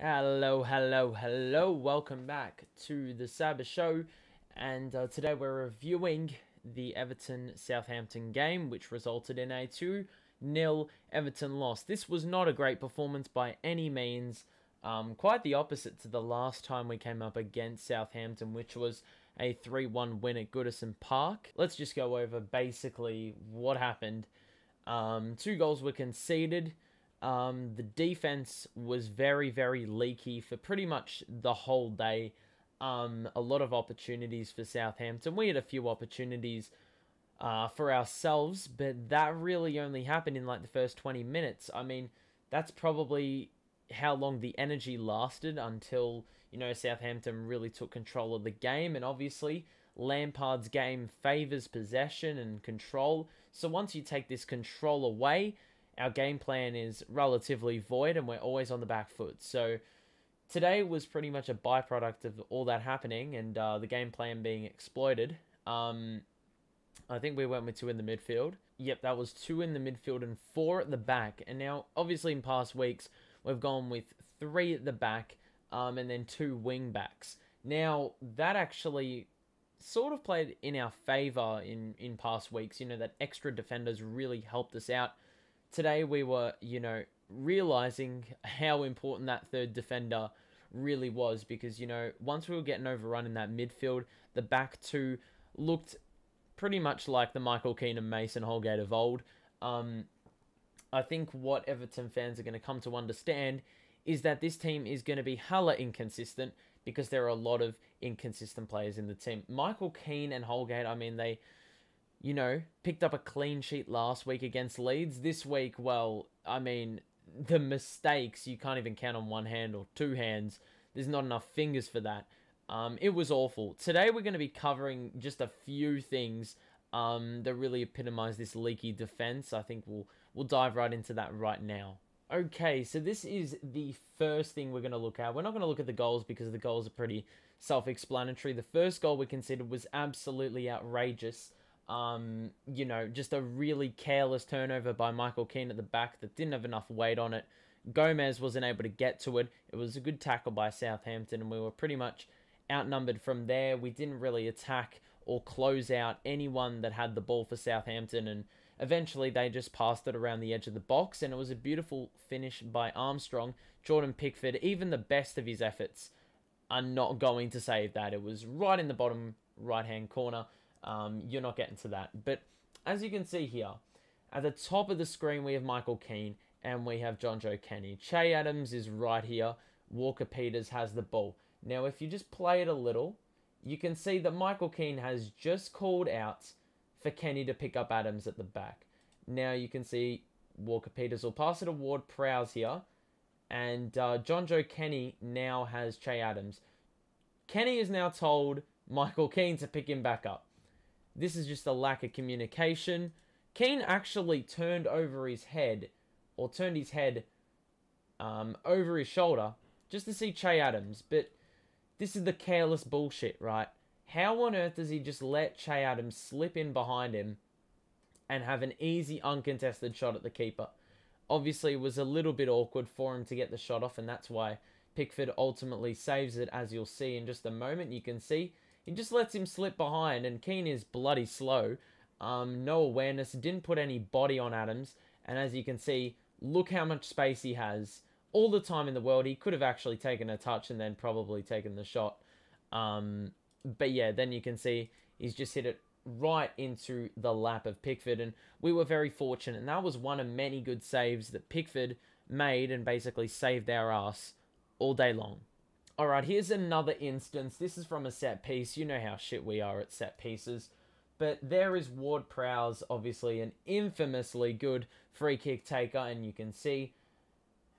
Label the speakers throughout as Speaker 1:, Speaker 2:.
Speaker 1: Hello, hello, hello. Welcome back to the Saba show. And today we're reviewing the Everton Southampton game, which resulted in a 2-0 Everton loss. This was not a great performance by any means. Quite the opposite to the last time we came up against Southampton, which was a 3-1 win at Goodison Park. Let's just go over basically what happened. Two goals were conceded. The defense was very, very leaky for pretty much the whole day. A lot of opportunities for Southampton. We had a few opportunities for ourselves, but that really only happened in like the first 20 minutes. I mean, that's probably how long the energy lasted until, Southampton really took control of the game. And obviously, Lampard's game favours possession and control. So once you take this control away, our game plan is relatively void and we're always on the back foot. So today was pretty much a byproduct of all that happening and the game plan being exploited. I think we went with two in the midfield. Yep, that was two in the midfield and four at the back. And now, obviously, in past weeks, we've gone with three at the back and then two wing backs. Now, that actually sort of played in our favour in past weeks. That extra defenders really helped us out. Today we were, realizing how important that third defender really was because, once we were getting overrun in that midfield, the back two looked pretty much like the Michael Keane and Mason Holgate of old. I think what Everton fans are going to come to understand is that this team is going to be hella inconsistent because there are a lot of inconsistent players in the team. Michael Keane and Holgate, I mean, they picked up a clean sheet last week against Leeds. This week, well, I mean, the mistakes, you can't even count on one hand or two hands. There's not enough fingers for that. It was awful. Today, we're going to be covering just a few things that really epitomize this leaky defense. I think we'll dive right into that right now. Okay, so this is the first thing we're going to look at. We're not going to look at the goals because the goals are pretty self-explanatory. The first goal we considered was absolutely outrageous. Just a really careless turnover by Michael Keane at the back that didn't have enough weight on it. Gomez wasn't able to get to it. It was a good tackle by Southampton, and we were pretty much outnumbered from there. We didn't really attack or close out anyone that had the ball for Southampton, and eventually they just passed it around the edge of the box, and it was a beautiful finish by Armstrong. Jordan Pickford, even the best of his efforts, are not going to save that. It was right in the bottom right-hand corner. You're not getting to that. But as you can see here, at the top of the screen, we have Michael Keane and we have John Joe Kenny. Che Adams is right here. Walker Peters has the ball. Now, if you just play it a little, you can see that Michael Keane has just called out for Kenny to pick up Adams at the back. Now, you can see Walker Peters will pass it to Ward Prowse here. And John Joe Kenny now has Che Adams. Kenny is now told Michael Keane to pick him back up. This is just a lack of communication. Keane actually turned over his head, or turned his head over his shoulder, just to see Che Adams. But this is the careless bullshit, right? How on earth does he just let Che Adams slip in behind him and have an easy, uncontested shot at the keeper? Obviously, it was a little bit awkward for him to get the shot off, and that's why Pickford ultimately saves it, as you'll see in just a moment. You can see he just lets him slip behind, and Keane is bloody slow. No awareness, didn't put any body on Adams, and as you can see, look how much space he has. All the time in the world, he could have actually taken a touch and then probably taken the shot. But yeah, then you can see he's just hit it right into the lap of Pickford, and we were very fortunate, and that was one of many good saves that Pickford made and basically saved our ass all day long. Alright, here's another instance. This is from a set piece. You know how shit we are at set pieces. But there is Ward Prowse, obviously an infamously good free kick taker, and you can see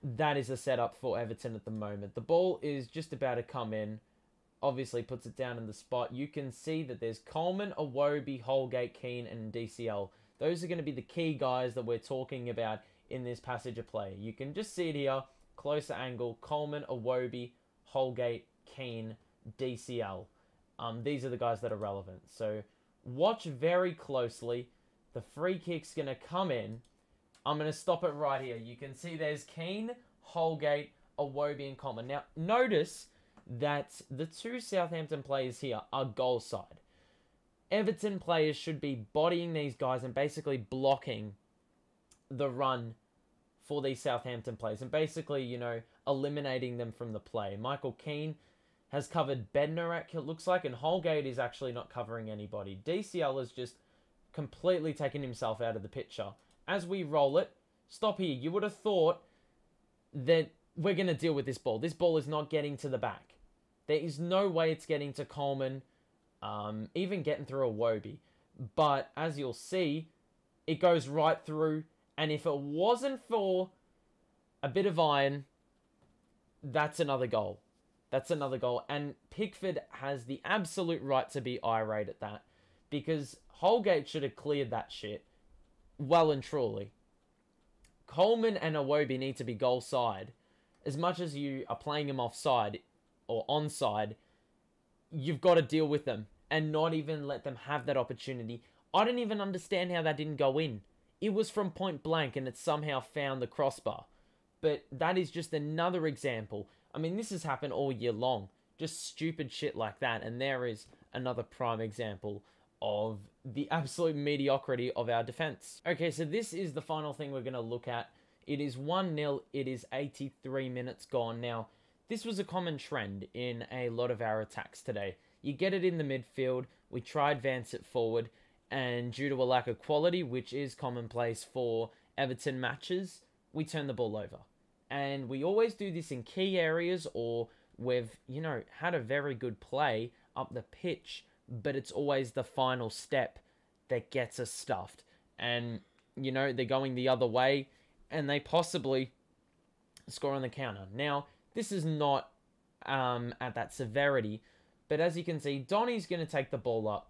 Speaker 1: that is a setup for Everton at the moment. The ball is just about to come in. Obviously puts it down in the spot. You can see that there's Coleman, Iwobi, Holgate, Keane, and DCL. Those are going to be the key guys that we're talking about in this passage of play. You can just see it here. Closer angle. Coleman, Iwobi, Holgate, Keane, DCL. These are the guys that are relevant. So watch very closely. The free kick's going to come in. I'm going to stop it right here. You can see there's Keane, Holgate, Iwobi and Coleman. Now, notice that the two Southampton players here are goal side. Everton players should be bodying these guys and basically blocking the run for these Southampton players and basically, you know, eliminating them from the play. Michael Keane has covered Bednarak, it looks like, and Holgate is actually not covering anybody. DCL has just completely taken himself out of the picture. As we roll it, stop here. You would have thought that we're going to deal with this ball. This ball is not getting to the back. There is no way it's getting to Coleman, even getting through a Iwobi. But as you'll see, it goes right through. And if it wasn't for a bit of iron, that's another goal. That's another goal. And Pickford has the absolute right to be irate at that. Because Holgate should have cleared that shit well and truly. Coleman and Iwobi need to be goal side. As much as you are playing them offside or onside, you've got to deal with them and not even let them have that opportunity. I don't even understand how that didn't go in. It was from point blank and it somehow found the crossbar. But that is just another example. I mean, this has happened all year long. Just stupid shit like that. And there is another prime example of the absolute mediocrity of our defense. Okay, so this is the final thing we're going to look at. It is 1-0. It is 83 minutes gone. Now, this was a common trend in a lot of our attacks today. You get it in the midfield. We try advance it forward. And due to a lack of quality, which is commonplace for Everton matches, we turn the ball over. And we always do this in key areas or we've, you know, had a very good play up the pitch, but it's always the final step that gets us stuffed. And, you know, they're going the other way and they possibly score on the counter. Now, this is not at that severity, but as you can see, Donny's going to take the ball up.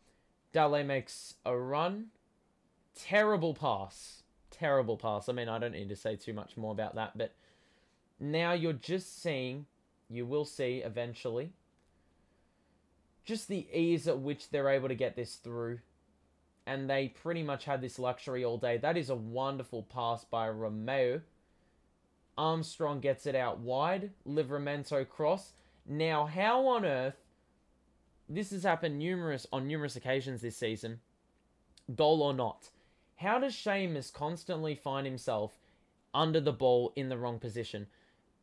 Speaker 1: Dale makes a run. Terrible pass. Terrible pass. I mean, I don't need to say too much more about that, but now you're just seeing, you will see eventually, just the ease at which they're able to get this through. And they pretty much had this luxury all day. That is a wonderful pass by Romeo. Armstrong gets it out wide. Livramento cross. Now, how on earth, this has happened on numerous occasions this season, goal or not, how does Seamus constantly find himself under the ball in the wrong position?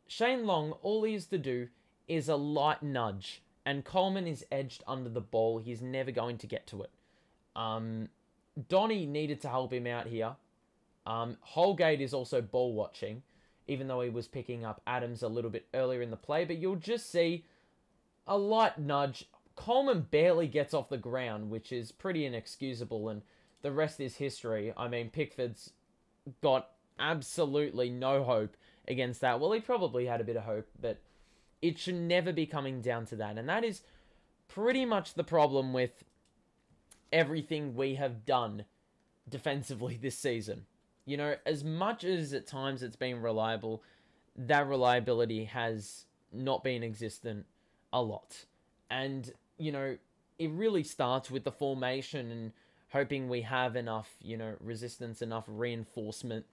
Speaker 1: Shane Long, all he has to do is a light nudge, and Coleman is edged under the ball. He's never going to get to it. Donny needed to help him out here. Holgate is also ball watching, even though he was picking up Adams a little bit earlier in the play. But you'll just see a light nudge. Coleman barely gets off the ground, which is pretty inexcusable, and the rest is history. I mean, Pickford's got absolutely no hope against that. Well, he probably had a bit of hope, but it should never be coming down to that. And that is pretty much the problem with everything we have done defensively this season. You know, as much as at times it's been reliable, that reliability has not been existent a lot. And, you know, it really starts with the formation and hoping we have enough, you know, resistance, enough reinforcement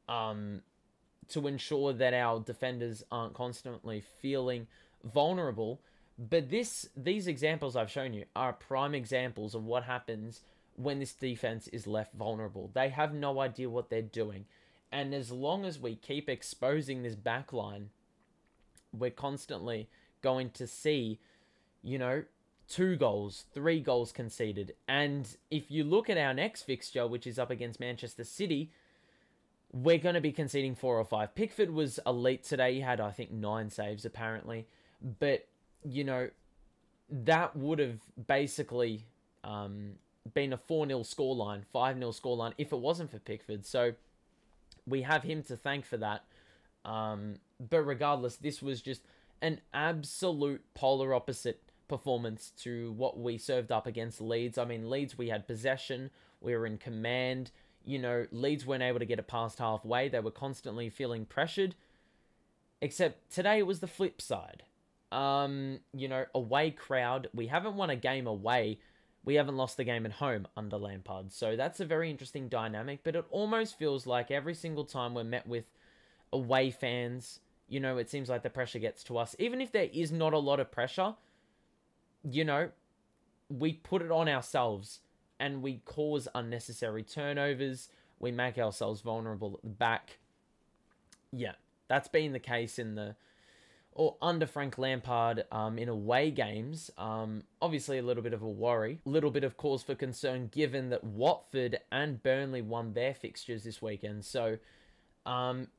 Speaker 1: to ensure that our defenders aren't constantly feeling vulnerable. But these examples I've shown you are prime examples of what happens when this defense is left vulnerable. They have no idea what they're doing. And as long as we keep exposing this back line, we're constantly going to see, you know, 2 goals, 3 goals conceded. And if you look at our next fixture, which is up against Manchester City, we're going to be conceding 4 or 5. Pickford was elite today. He had, I think, 9 saves apparently. But, you know, that would have basically been a 4-0 scoreline, 5-0 scoreline if it wasn't for Pickford. So we have him to thank for that. But regardless, this was just an absolute polar opposite performance to what we served up against Leeds. I mean, Leeds, we had possession, we were in command. You know, Leeds weren't able to get it past halfway. They were constantly feeling pressured. Except today it was the flip side. You know, away crowd. We haven't won a game away. We haven't lost the game at home under Lampard. So that's a very interesting dynamic. But it almost feels like every single time we're met with away fans, You know, it seems like the pressure gets to us. Even if there is not a lot of pressure, you know, we put it on ourselves and we cause unnecessary turnovers. We make ourselves vulnerable at the back. Yeah, that's been the case under Frank Lampard in away games. Obviously a little bit of a worry, a little bit of cause for concern given that Watford and Burnley won their fixtures this weekend. So,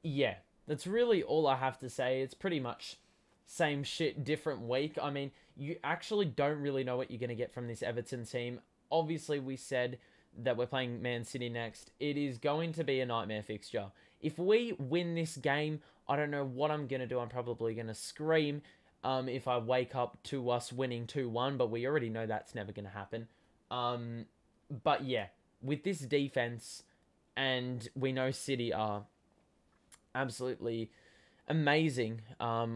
Speaker 1: yeah, that's really all I have to say. It's pretty much same shit, different week. I mean, you actually don't really know what you're going to get from this Everton team. Obviously, we said that we're playing Man City next. It is going to be a nightmare fixture. If we win this game, I don't know what I'm going to do. I'm probably going to scream if I wake up to us winning 2-1, but we already know that's never going to happen. But yeah, with this defense, and we know City are absolutely amazing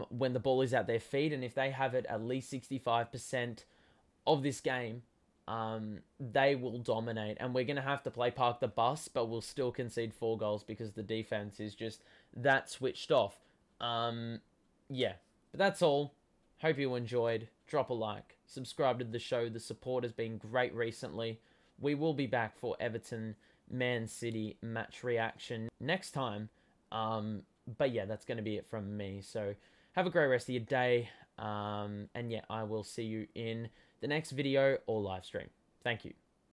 Speaker 1: when the ball is at their feet, and if they have it at least 65% of this game, they will dominate, and we're going to have to play park the bus, but we'll still concede 4 goals because the defense is just that switched off. Yeah, but that's all. Hope you enjoyed. Drop a like, subscribe to the show. The support has been great recently. We will be back for Everton Man City match reaction next time. But yeah, that's going to be it from me. So have a great rest of your day. And yeah, I will see you in the next video or live stream. Thank you.